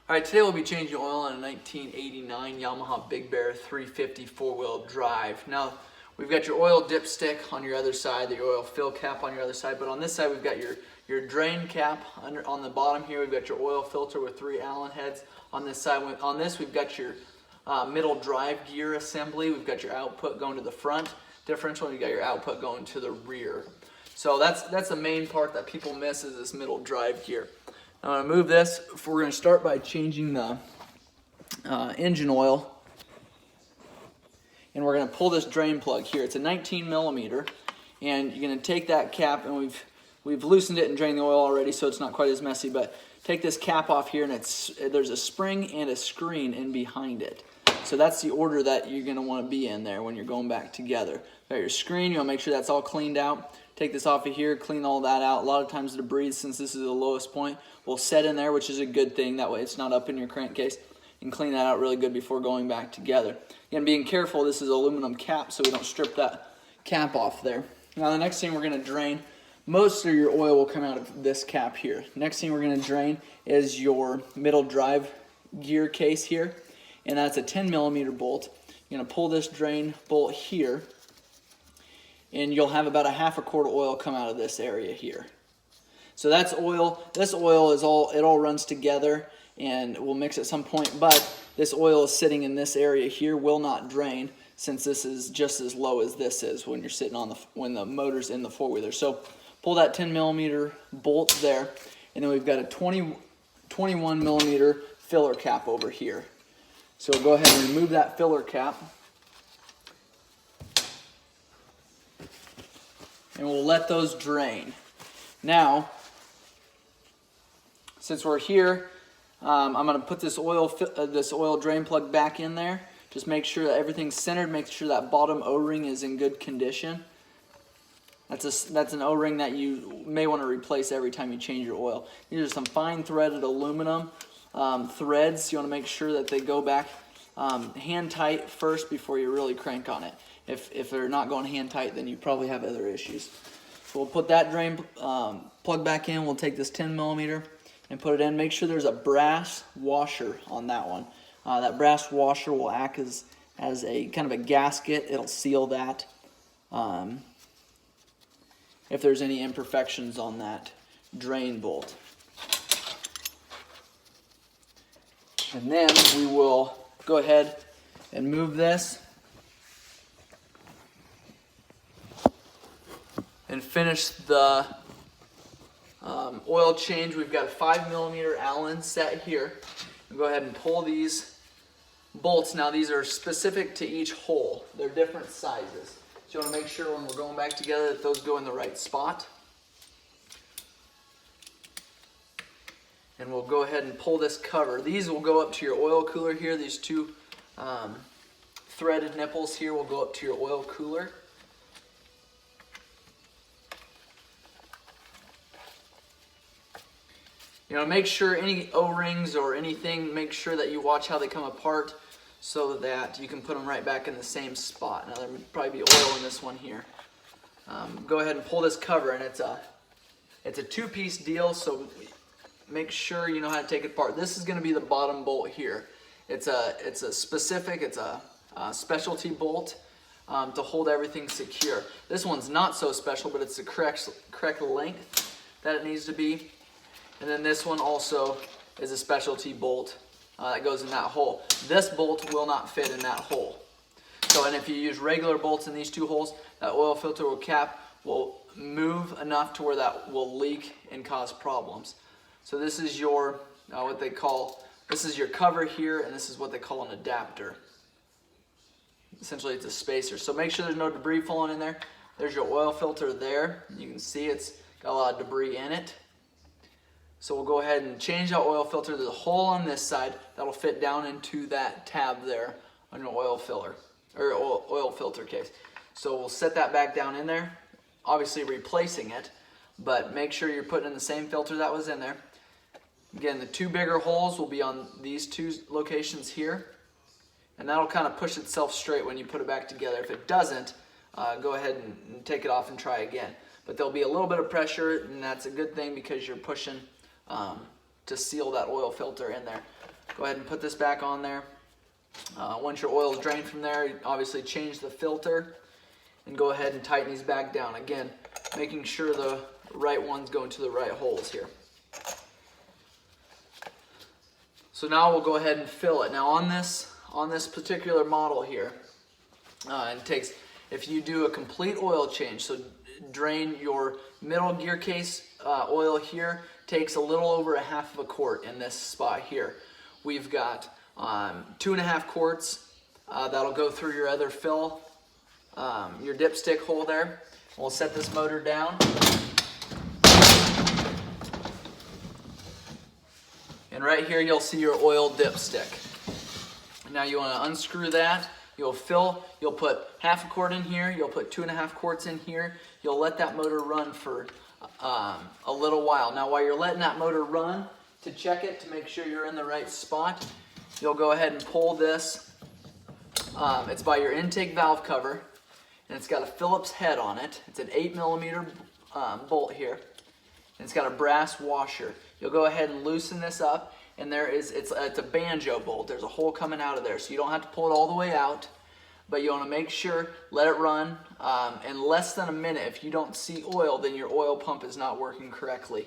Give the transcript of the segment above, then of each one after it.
Alright, today we'll be changing oil on a 1989 Yamaha Big Bear 350 four-wheel drive. Now, we've got your oil dipstick on your other side, your oil fill cap on your other side, but on this side we've got your drain cap on the bottom here. We've got your oil filter with 3 Allen heads. On this side, on this we've got your middle drive gear assembly. We've got your output going to the front differential, and you've got your output going to the rear. So that's the main part that people miss, is this middle drive gear. I'm going to move this. We're going to start by changing the engine oil, and we're going to pull this drain plug here. It's a 19 millimeter, and you're going to take that cap, and we've loosened it and drained the oil already, so it's not quite as messy. But take this cap off here, and there's a spring and a screen in behind it. So that's the order that you're going to want to be in there when you're going back together. Got your screen. You want to make sure that's all cleaned out. Take this off of here, clean all that out. A lot of times the debris, since this is the lowest point, will set in there, which is a good thing. That way it's not up in your crankcase. And clean that out really good before going back together. Again, being careful, this is aluminum cap, so we don't strip that cap off there. Now the next thing we're going to drain, most of your oil will come out of this cap here. Next thing we're going to drain is your middle drive gear case here, and that's a 10 millimeter bolt. You're going to pull this drain bolt here, and you'll have about a half a quart of oil come out of this area here. So that's oil. This oil is it all runs together, and we'll mix at some point, but this oil is sitting in this area here, will not drain, since this is just as low as this is when you're sitting on when the motor's in the four-wheeler. So pull that 10 millimeter bolt there, and then we've got a 21 millimeter filler cap over here. So we'll go ahead and remove that filler cap, and we'll let those drain. Now, since we're here, I'm going to put this oil drain plug back in there. Just make sure that everything's centered. Make sure that bottom O-ring is in good condition. That's an O-ring that you may want to replace every time you change your oil. These are some fine threaded aluminum threads. You want to make sure that they go back hand tight first before you really crank on it. If they're not going hand tight, then you probably have other issues. So we'll put that drain plug back in. We'll take this 10 millimeter and put it in. Make sure there's a brass washer on that one. That brass washer will act as a kind of a gasket. It'll seal that if there's any imperfections on that drain bolt. And then we will go ahead and move this and finish the oil change. We've got a 5 millimeter Allen set here. We'll go ahead and pull these bolts. Now these are specific to each hole. They're different sizes. So you want to make sure when we're going back together that those go in the right spot. And we'll go ahead and pull this cover. These will go up to your oil cooler here. These two threaded nipples here will go up to your oil cooler. You know, make sure any O-rings or anything, make sure that you watch how they come apart so that you can put them right back in the same spot. Now there would probably be oil in this one here. Go ahead and pull this cover, and it's a two-piece deal, so make sure you know how to take it apart. This is going to be the bottom bolt here. It's a specialty bolt to hold everything secure. This one's not so special, but it's the correct length that it needs to be. And then this one also is a specialty bolt that goes in that hole. This bolt will not fit in that hole. So, and if you use regular bolts in these two holes, that oil filter cap will move enough to where that will leak and cause problems. So this is your, this is your cover here, and this is what they call an adapter. Essentially it's a spacer. So make sure there's no debris falling in there. There's your oil filter there. You can see it's got a lot of debris in it. So we'll go ahead and change that oil filter. There's a hole on this side that'll fit down into that tab there on your oil filter case. So we'll set that back down in there, obviously replacing it, but make sure you're putting in the same filter that was in there. Again, the two bigger holes will be on these two locations here, and that'll kind of push itself straight when you put it back together. If it doesn't, go ahead and take it off and try again. But there'll be a little bit of pressure, and that's a good thing because you're pushing to seal that oil filter in there. Go ahead and put this back on there. Once your oil is drained from there, you obviously change the filter and go ahead and tighten these back down. Again, making sure the right ones go into the right holes here. So now we'll go ahead and fill it. Now on this particular model here, it takes, if you do a complete oil change, so drain your middle gear case oil here, takes a little over a half of a quart in this spot here. We've got 2.5 quarts that'll go through your other fill, your dipstick hole there. We'll set this motor down. And right here you'll see your oil dipstick. Now you want to unscrew that. You'll put half a quart in here, you'll put 2.5 quarts in here. You'll let that motor run for a little while. Now while you're letting that motor run, to check it, to make sure you're in the right spot, you'll go ahead and pull this. It's by your intake valve cover, and it's got a Phillips head on it. It's an 8mm bolt here, and it's got a brass washer. You'll go ahead and loosen this up, and it's a banjo bolt. There's a hole coming out of there, so you don't have to pull it all the way out, but you want to make sure, let it run in less than a minute. If you don't see oil, then your oil pump is not working correctly,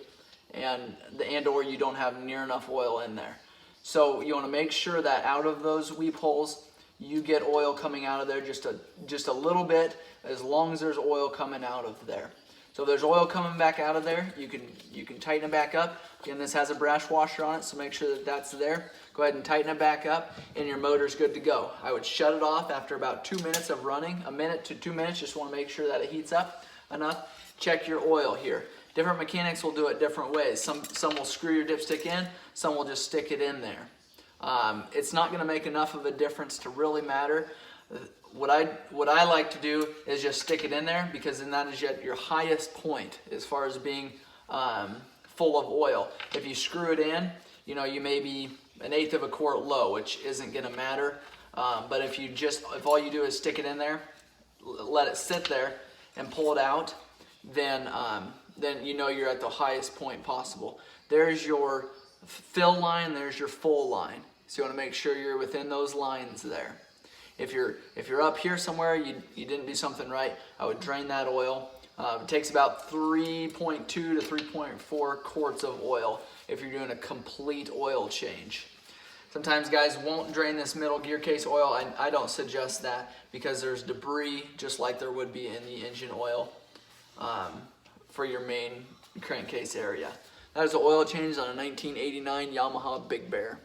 or you don't have near enough oil in there. So you want to make sure that out of those weep holes, you get oil coming out of there just a little bit, as long as there's oil coming out of there. So if there's oil coming back out of there, you can tighten it back up. Again, this has a brass washer on it, so make sure that that's there. Go ahead and tighten it back up, and your motor's good to go. I would shut it off after about 2 minutes of running, 1 minute to 2 minutes. Just want to make sure that it heats up enough. Check your oil here. Different mechanics will do it different ways. Some will screw your dipstick in, some will just stick it in there. It's not going to make enough of a difference to really matter. What I like to do is just stick it in there, because then that is your highest point as far as being full of oil. If you screw it in, you may be 1/8 of a quart low, which isn't going to matter. But if all you do is stick it in there, let it sit there, and pull it out, then you're at the highest point possible. There's your fill line, there's your full line. So you want to make sure you're within those lines there. If you're up here somewhere, you didn't do something right, I would drain that oil. It takes about 3.2 to 3.4 quarts of oil if you're doing a complete oil change. Sometimes guys won't drain this middle gear case oil. I don't suggest that, because there's debris just like there would be in the engine oil for your main crankcase area. That is an oil change on a 1989 Yamaha Big Bear.